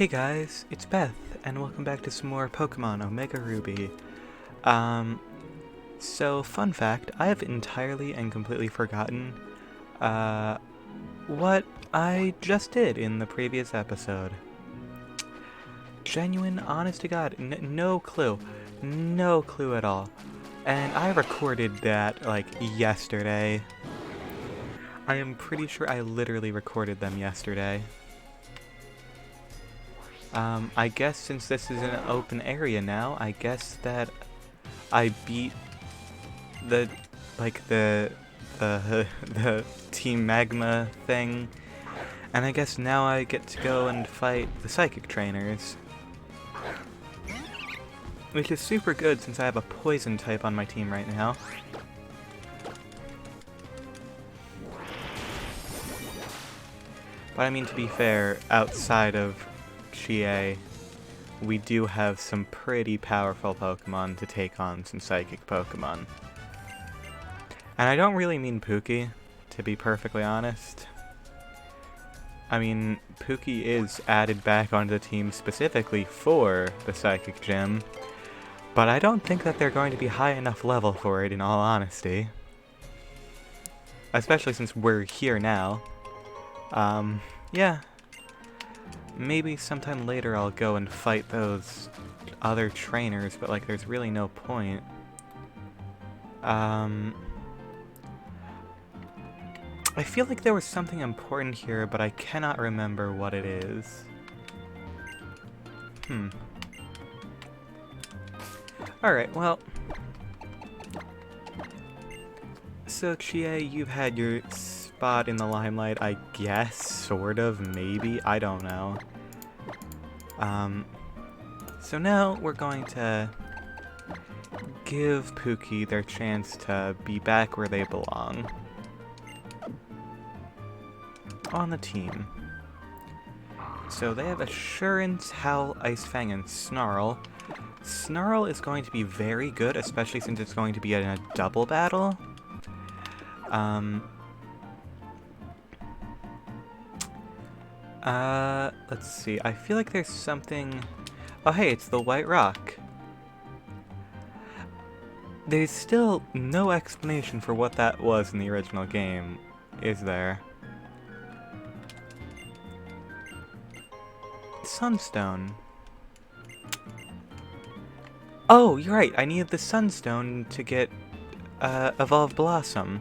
Hey guys, it's Beth, and welcome back to some more Pokemon Omega Ruby. So fun fact, I have entirely and completely forgotten, what I just did in the previous episode. Genuine, honest to God, no clue. No clue at all. And I recorded that, like, yesterday. I am pretty sure I literally recorded them yesterday. I guess since this is an open area now, I guess that I beat the the Team Magma thing, and I guess now I get to go and fight the Psychic Trainers. Which is super good since I have a Poison type on my team right now. But I mean, to be fair, outside of Chie, we do have some pretty powerful Pokemon to take on some Psychic Pokemon. And I don't really mean Pookie, to be perfectly honest. I mean, Pookie is added back onto the team specifically for the Psychic Gym, but I don't think that they're going to be high enough level for it, in all honesty. Especially since we're here now. Yeah. Maybe sometime later I'll go and fight those other trainers, but like there's really no point. I feel like there was something important here, but I cannot remember what it is. Alright, well. So, Chie, you've had your spot in the limelight, I guess, sort of, maybe, I don't know. So now we're going to give Pookie their chance to be back where they belong. On the team. So they have Assurance, Howl, Ice Fang, and Snarl. Snarl is going to be very good, especially since it's going to be in a double battle. Let's see. I feel like there's something... Oh, hey, it's the White Rock. There's still no explanation for what that was in the original game, is there? Sunstone. Oh, you're right. I needed the Sunstone to get Evolved Blossom.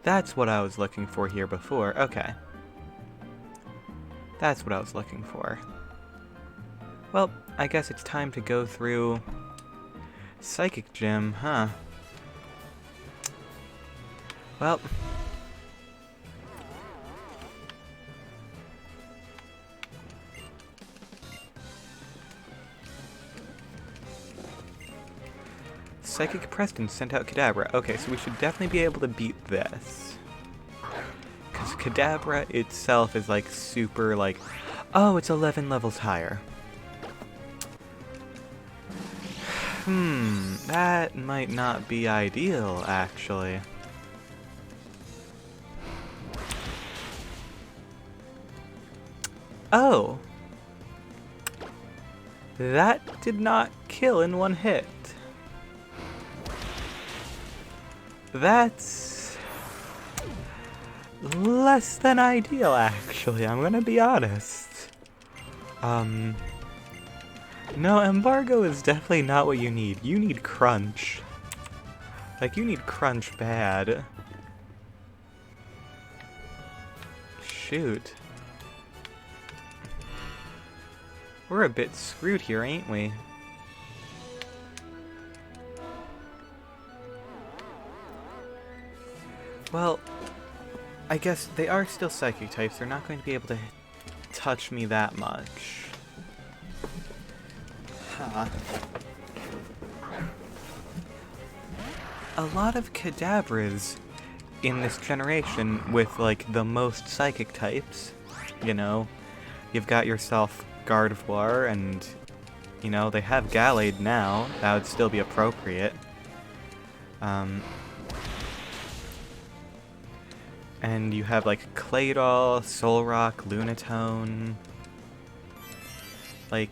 That's what I was looking for here before. Okay. That's what I was looking for. Well, I guess it's time to go through Psychic Gym, huh? Well... Psychic Preston sent out Kadabra. Okay, so we should definitely be able to beat this. Because Kadabra itself is like super like... Oh, it's 11 levels higher. That might not be ideal, actually. Oh! That did not kill in one hit. That's less than ideal, actually, I'm gonna be honest. No, Embargo is definitely not what you need. You need Crunch. Like, you need Crunch bad. Shoot. We're a bit screwed here, ain't we? Well, I guess they are still Psychic types. They're not going to be able to touch me that much. Huh. A lot of Kadabras in this generation with, like, the most Psychic types. You know, you've got yourself Gardevoir, and, you know, they have Gallade now. That would still be appropriate. And you have like Claydol, Solrock, Lunatone. Like,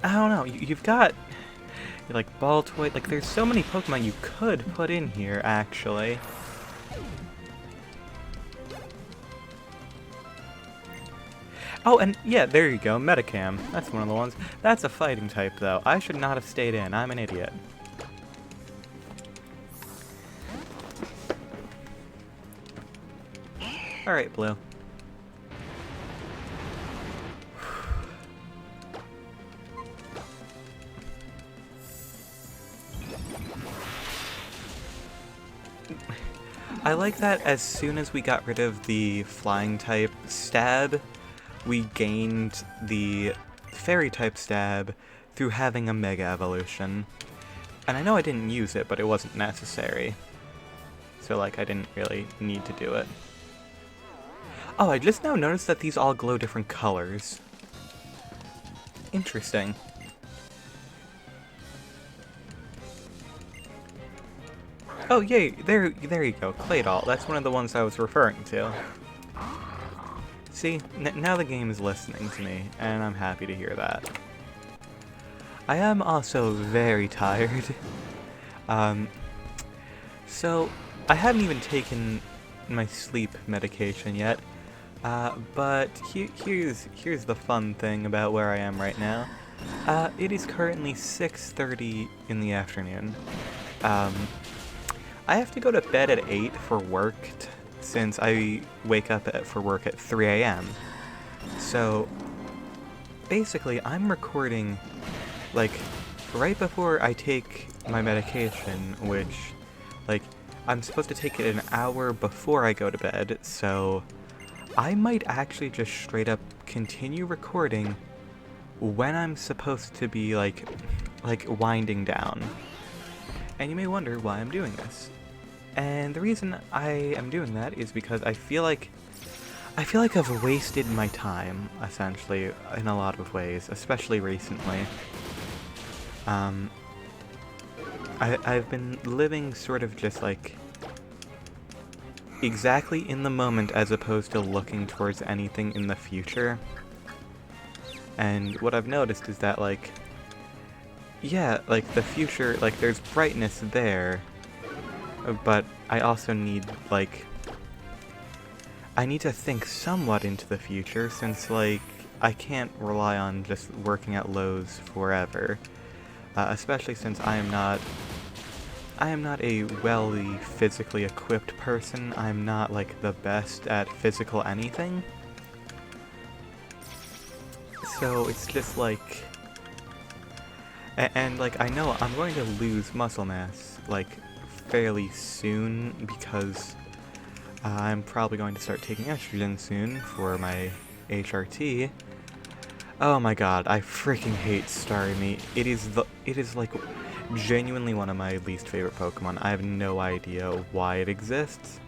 I don't know, you've got like Baltoy, like there's so many Pokemon you could put in here actually. Oh, and yeah, there you go, Metacam. That's one of the ones. That's a fighting type though. I should not have stayed in, I'm an idiot. Alright, Blue. I like that as soon as we got rid of the flying type stab, we gained the fairy type stab through having a Mega Evolution. And I know I didn't use it, but it wasn't necessary. So like I didn't really need to do it. Oh, I just now noticed that these all glow different colors. Interesting. Oh, yay, there you go, Claydol. That's one of the ones I was referring to. See, now the game is listening to me, and I'm happy to hear that. I am also very tired. So, I haven't even taken my sleep medication yet, but here's the fun thing about where I am right now. It is currently 6:30 in the afternoon. I have to go to bed at 8 for work, since I wake up for work at 3 a.m. So, basically, I'm recording, like, right before I take my medication, which, like, I'm supposed to take it an hour before I go to bed, so I might actually just straight up continue recording when I'm supposed to be, like winding down. And you may wonder why I'm doing this. And the reason I am doing that is because I feel like I've wasted my time, essentially, in a lot of ways, especially recently. I've been living sort of just, like, exactly in the moment as opposed to looking towards anything in the future. And what I've noticed is that, like, yeah, like, the future, like, there's brightness there, but I also need, like, I need to think somewhat into the future, since, like, I can't rely on just working at Lowe's forever. Especially since I am not a welly physically equipped person. I'm not, like, the best at physical anything. So it's just, like, and like, I know I'm going to lose muscle mass, like, fairly soon, because I'm probably going to start taking estrogen soon for my HRT. Oh my god, I freaking hate Starmie. It is like genuinely one of my least favorite Pokemon. I have no idea why it exists.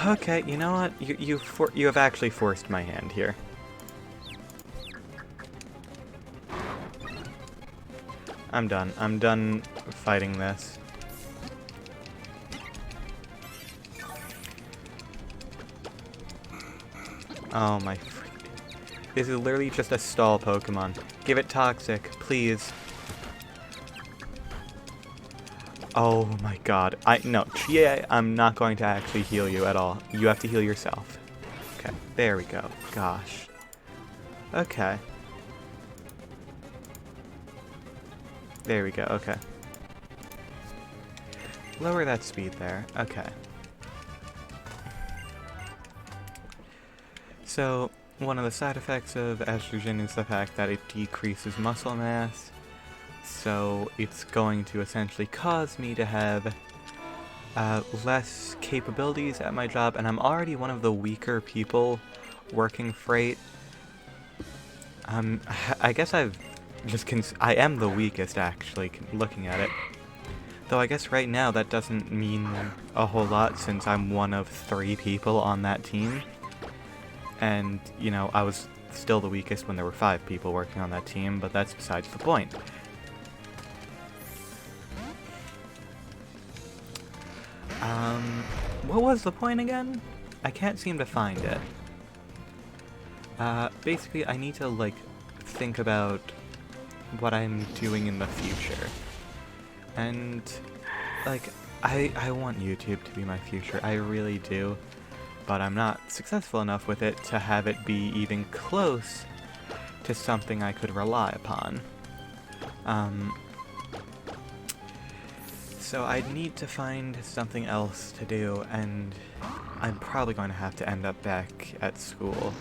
Okay, you know what? You have actually forced my hand here. I'm done. I'm done fighting this. Oh my freak. This is literally just a stall Pokemon. Give it Toxic, please. Oh my god. No, Chie, I'm not going to actually heal you at all. You have to heal yourself. Okay, there we go. Gosh. Okay. There we go, okay. Lower that speed there. Okay. So, one of the side effects of estrogen is the fact that it decreases muscle mass. So, it's going to essentially cause me to have less capabilities at my job, and I'm already one of the weaker people working freight. I guess I am the weakest, actually, looking at it. Though I guess right now that doesn't mean a whole lot, since I'm one of 3 people on that team. And, you know, I was still the weakest when there were 5 people working on that team, but that's besides the point. What was the point again? I can't seem to find it. Basically, I need to, like, think about what I'm doing in the future. And, like, I want YouTube to be my future, I really do. But I'm not successful enough with it to have it be even close to something I could rely upon. So I'd need to find something else to do, and I'm probably going to have to end up back at school.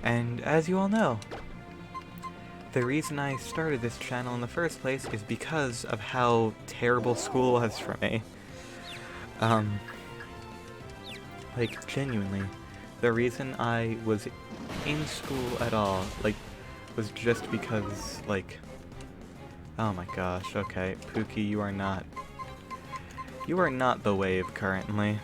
And as you all know, the reason I started this channel in the first place is because of how terrible school was for me. Like, genuinely, the reason I was in school at all, like, was just because, like, oh my gosh, okay, Pookie, you are not the wave currently.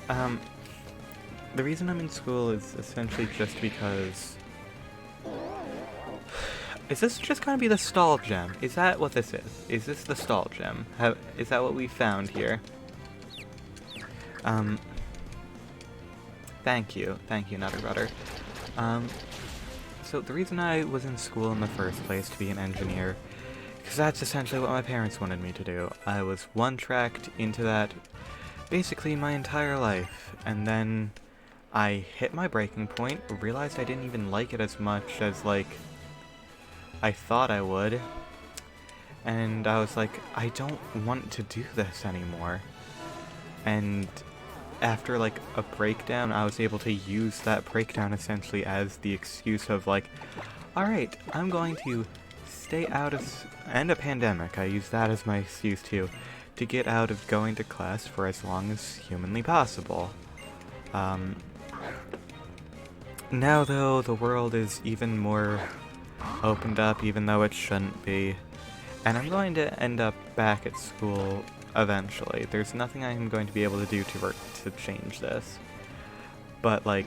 The reason I'm in school is essentially just because... Is this just gonna be the stall gem? Is that what this is? Is this the stall gem? Is that what we found here? Thank you, Nutter Butter. So the reason I was in school in the first place to be an engineer, because that's essentially what my parents wanted me to do. I was one-tracked into that basically my entire life, and then I hit my breaking point, realized I didn't even like it as much as, like, I thought I would, and I was like, I don't want to do this anymore. And after, like, a breakdown, I was able to use that breakdown essentially as the excuse of, like, alright, I'm going to stay out of... and a pandemic, I used that as my excuse too, to get out of going to class for as long as humanly possible. Now, though, the world is even more opened up, even though it shouldn't be, and I'm going to end up back at school eventually. There's nothing I'm going to be able to do to change this. But, like,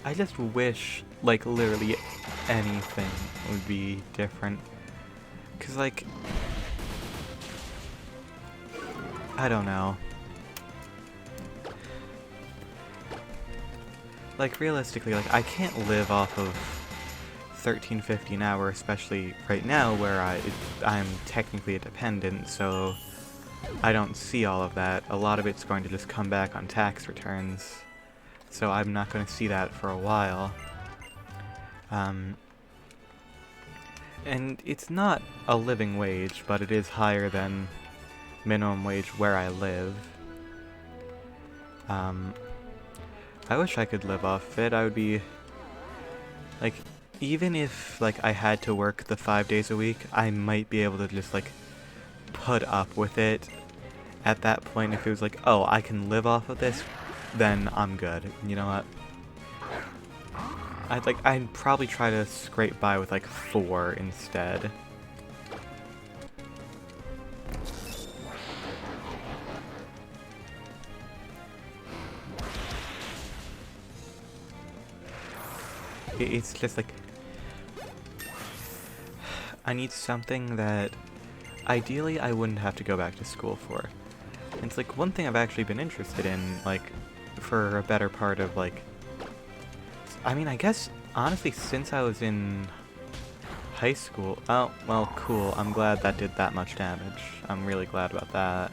I just wish, like, literally anything would be different. 'Cause, like, I don't know. Like, realistically, like, I can't live off of $13.50 an hour, especially right now where I'm technically a dependent, so I don't see all of that. A lot of it's going to just come back on tax returns, so I'm not going to see that for a while. And it's not a living wage, but it is higher than minimum wage where I live. I wish I could live off it. I would be, like, even if, like, I had to work the 5 days a week, I might be able to just, like, put up with it. At that point, if it was like, oh, I can live off of this, then I'm good. You know what? I'd probably try to scrape by with, like, 4 instead. It's just like, I need something that ideally I wouldn't have to go back to school for. And it's like one thing I've actually been interested in, like, for a better part of, like, I mean, I guess, honestly, since I was in high school. Oh, well, cool. I'm glad that did that much damage. I'm really glad about that.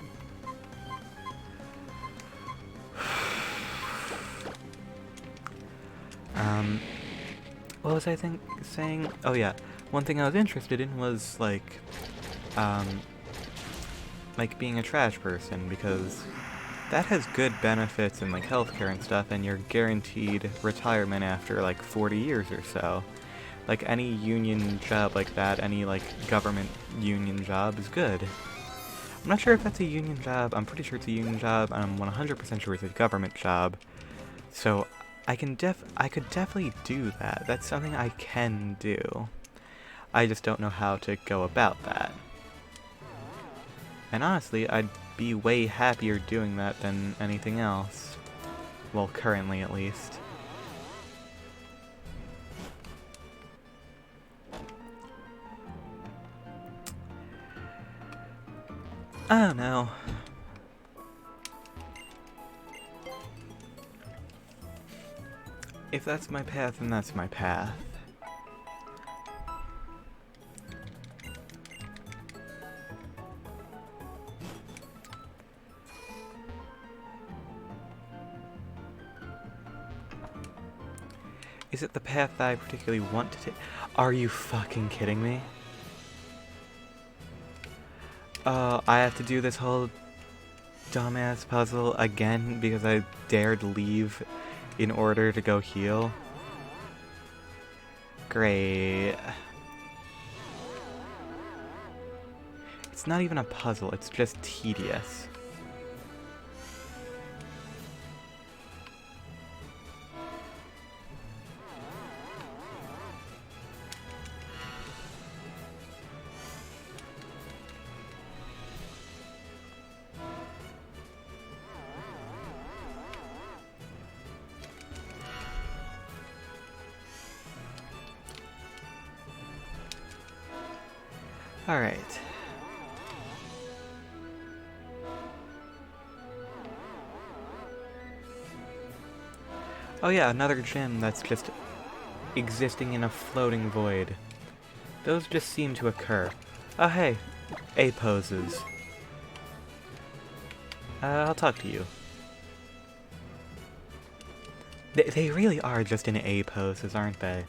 What was I saying? Oh yeah, one thing I was interested in was, like being a trash person, because that has good benefits in, like, healthcare and stuff, and you're guaranteed retirement after, like, 40 years or so. Like, any union job like that, any, like, government union job is good. I'm not sure if that's a union job. I'm pretty sure it's a union job, and I'm 100% sure it's a government job. So I could definitely do that. That's something I can do. I just don't know how to go about that. And honestly, I'd be way happier doing that than anything else. Well, currently at least. I don't know. If that's my path, then that's my path. Is it the path that I particularly want to take? Are you fucking kidding me? I have to do this whole dumbass puzzle again because I dared leave in order to go heal? Great. It's not even a puzzle, it's just tedious. Alright. Oh yeah, another gem that's just existing in a floating void. Those just seem to occur. Oh hey, A poses. I'll talk to you. They really are just in A poses, aren't they?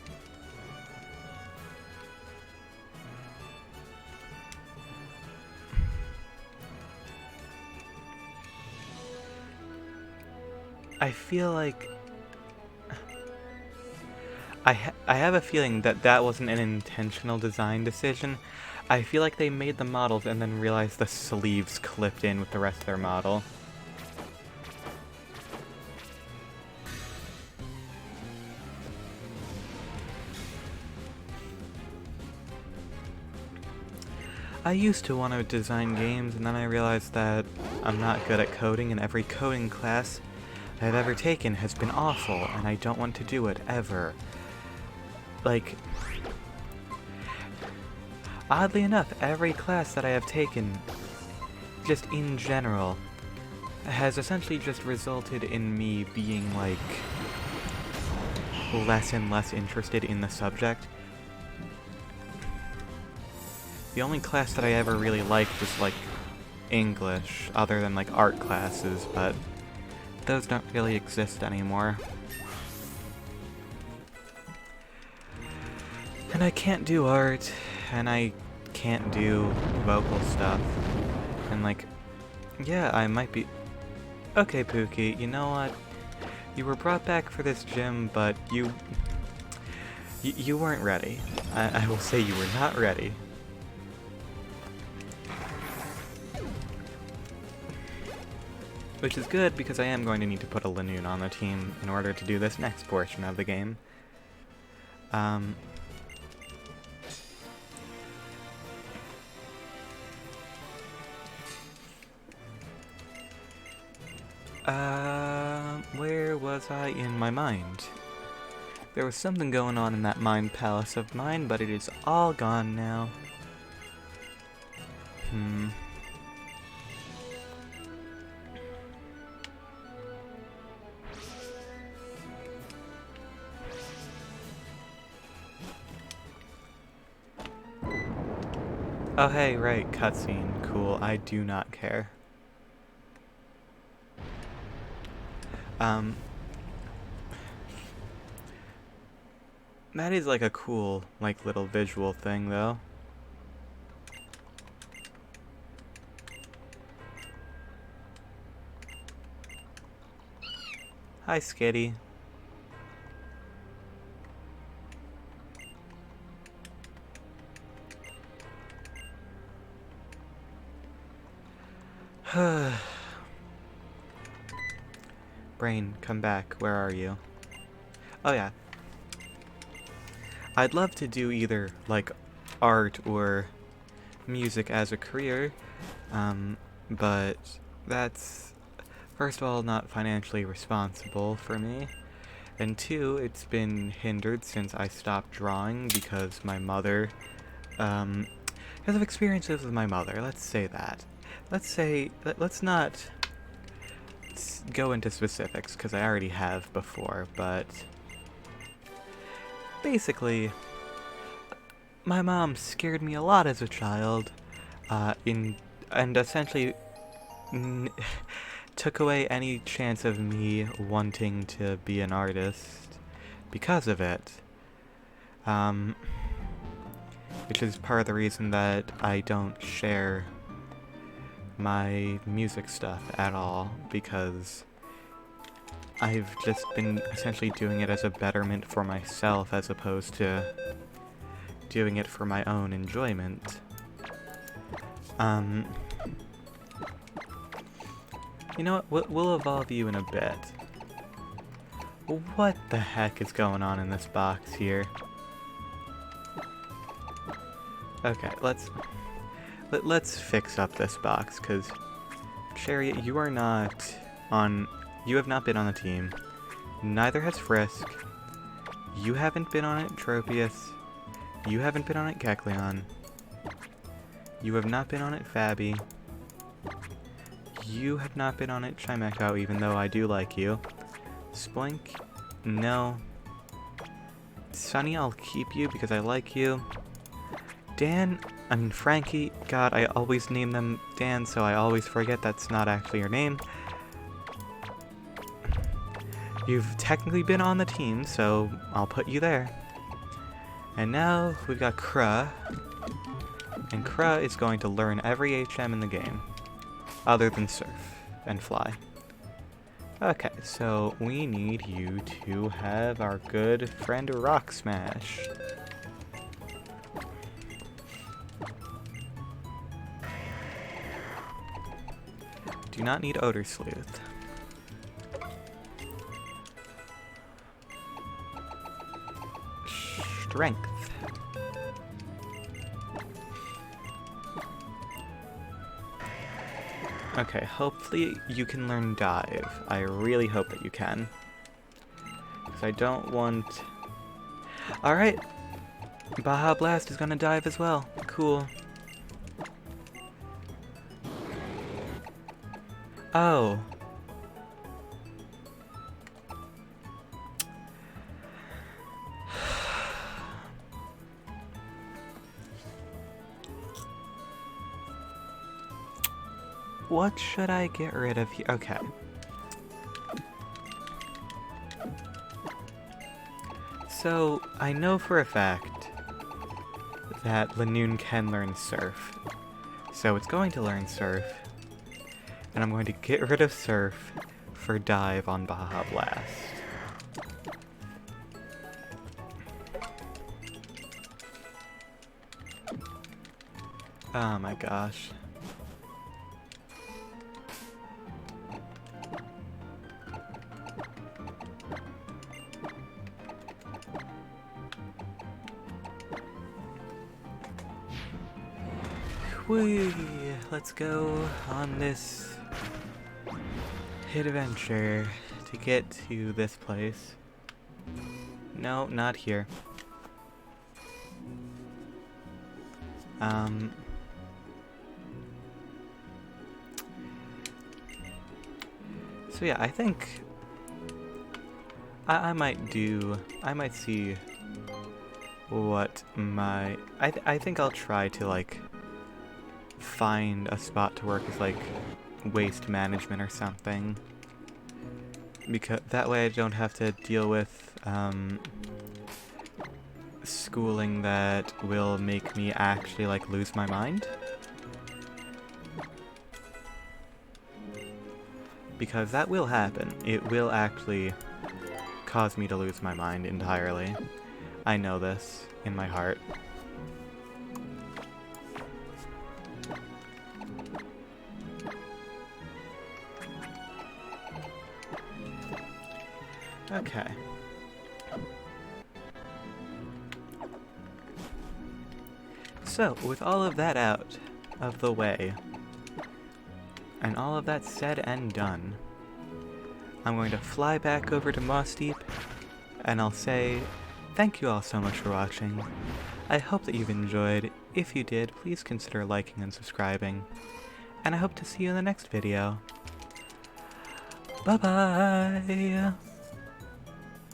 I feel like... I have a feeling that that wasn't an intentional design decision. I feel like they made the models and then realized the sleeves clipped in with the rest of their model. I used to want to design games, and then I realized that I'm not good at coding, and every coding class I've ever taken has been awful, and I don't want to do it, ever. Like, oddly enough, every class that I have taken, just in general, has essentially just resulted in me being, like, less and less interested in the subject. The only class that I ever really liked was, like, English, other than, like, art classes, but those don't really exist anymore. And I can't do art, and I can't do vocal stuff. And, like, yeah, I might be... Okay, Pookie, you know what? You were brought back for this gym, but you weren't ready. I will say you were not ready. Which is good, because I am going to need to put a Lanoon on the team in order to do this next portion of the game. Where was I in my mind? There was something going on in that mind palace of mine, but it is all gone now. Oh hey, right, cutscene. Cool, I do not care. That is like a cool, like, little visual thing, though. Hi, Skitty. Brain, come back. Where are you? Oh yeah. I'd love to do either, like, art or music as a career, but that's, first of all, not financially responsible for me, and two, it's been hindered since I stopped drawing because my mother, because of experiences with my mother, let's say that. let's say, let's not go into specifics, because I already have before, but basically, my mom scared me a lot as a child, and essentially took away any chance of me wanting to be an artist because of it. Which is part of the reason that I don't share my music stuff at all, because I've just been essentially doing it as a betterment for myself as opposed to doing it for my own enjoyment. You know what, we'll evolve you in a bit. What the heck is going on in this box here? Okay, let's fix up this box, because Chariot, you have not been on the team. Neither has Frisk. You haven't been on it, Tropius. You haven't been on it, Kecleon. You have not been on it, Fabi. You have not been on it, Chimecho, even though I do like you. Spoink? No. Sunny, I'll keep you because I like you. Frankie, God, I always name them Dan, so I always forget that's not actually your name. You've technically been on the team, so I'll put you there. And now we've got Kruh. And Kruh is going to learn every HM in the game, other than Surf and Fly. Okay, so we need you to have our good friend Rock Smash. Do not need Odor Sleuth. Strength. Okay, hopefully you can learn Dive. I really hope that you can. Because I don't want... Alright! Baja Blast is gonna dive as well. Cool. Oh. What should I get rid of here? Okay. So, I know for a fact that Lanoon can learn Surf. So it's going to learn Surf. And I'm going to get rid of Surf for Dive on Baja Blast. Oh my gosh. Whee! Let's go on this adventure to get to this place. No, not here. So yeah, I think I might see what I think I'll try to like find a spot to work as like waste management or something, because that way I don't have to deal with schooling that will make me actually like lose my mind, because that will happen. It will actually cause me to lose my mind entirely. I know this in my heart. Okay. So, with all of that out of the way, and all of that said and done, I'm going to fly back over to Moss Deep, and I'll say thank you all so much for watching. I hope that you've enjoyed. If you did, please consider liking and subscribing. and I hope to see you in the next video. Bye-bye!